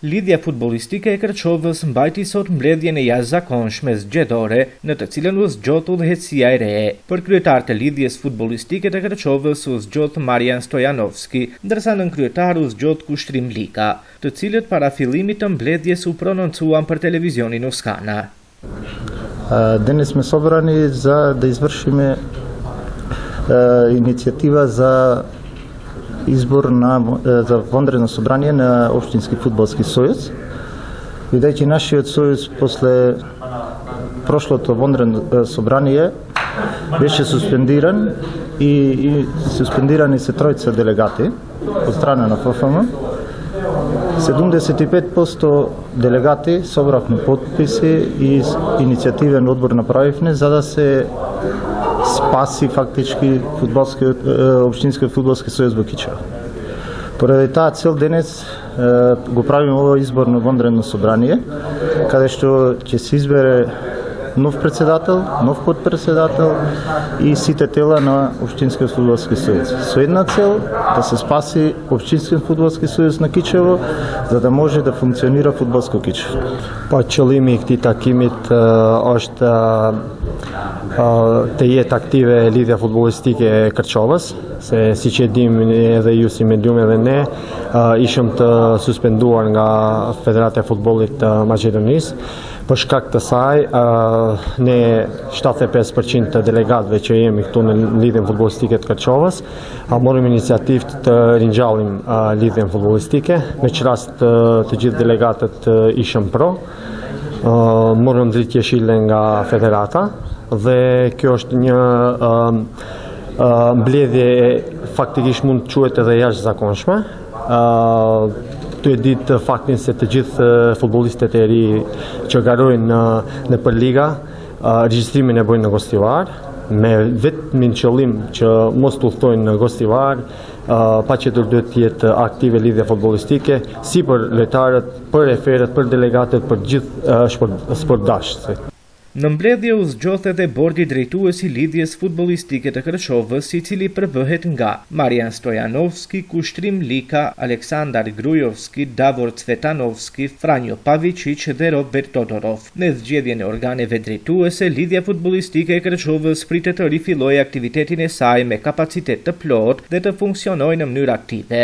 Lidhja futbollistike e Kërçovës mbajti sot mbledhjen e jashtëzakonshme zgjedhore, në të cilën u zgjodh udhëheqësia e re. Për kryetar të lidhjes futbollistike të Kërçovës u zgjodh Marian Stojanovski, ndërsa nën kryetar u zgjodh Kushtrim Lika, të cilët para fillimit të mbledhjes u prononcuan për televizionin Uskana. Danas smo sobrani da izvršimo inicijativa za izbor za vanredno собрание на Općinski fudbalski союз. Видяјќи нашиот союз после прошлото vanredno собрание беше суспендиран и суспендирани се тројца делегати од страна на ФФМ. 75% делегати собравме подписи и иницијативен одбор направивме за да се спаси фактички Општинскиот фудбалски сојуз во Кичево. Поради таа цел денес го правиме ово изборно vanredно собрание, каде што ќе се избере нов председател, нов подпредседател и сите тела на Општинскиот фудбалски сојуз. Со една цел да се спаси Општинскиот фудбалски сојуз на Кичево, за да може да функционира фудбалско Кичево. Po qëllimi i këtij takimit është të jetë aktive lidhja futbollistike e Kërçovës, se siç e dimë edhe ju si medium edhe ne, ishëm të suspenduar nga Federata e Futbollit të Maqedonisë. Për shkak të saj, ne 75% të delegatëve që jemi këtu në lidhjen futbollistike të Kërçovës, morëm iniciativë të ringjallim lidhjen futbollistike, me që rast të gjithë delegatët ishëm pro. Morëm dritë jeshile nga Federata dhe kjo është një mbledhje faktikisht mund të quhet edhe jashtëzakonshme. Tu e ditë faktin se të gjithë futbollistët e ri që garojnë në për liga, regjistrimin e bojnë në Gostivar, me vetëm qëllim që mos të udhtojnë në Gostivar, paqëtër duhet të jetë aktive lidhja futbollistike, si për lojtarët, për referët, për delegatët, për gjithë sportdashët. Në mbledhje u zgjodh edhe bordi drejtues i lidhjes futbollistike të Kërçovës, i cili përbëhet nga Marian Stojanovski, Kushtrim Lika, Aleksandar Grujovski, Davor Cvetanovski, Franjo Pavičić dhe Robert Todorov. Në zgjedhjen e organeve drejtuese, lidhja futbollistike e Kërçovës pritet të rifillojë aktivitetin e saj me kapacitet të plotë dhe të funksionojë në mënyrë aktive.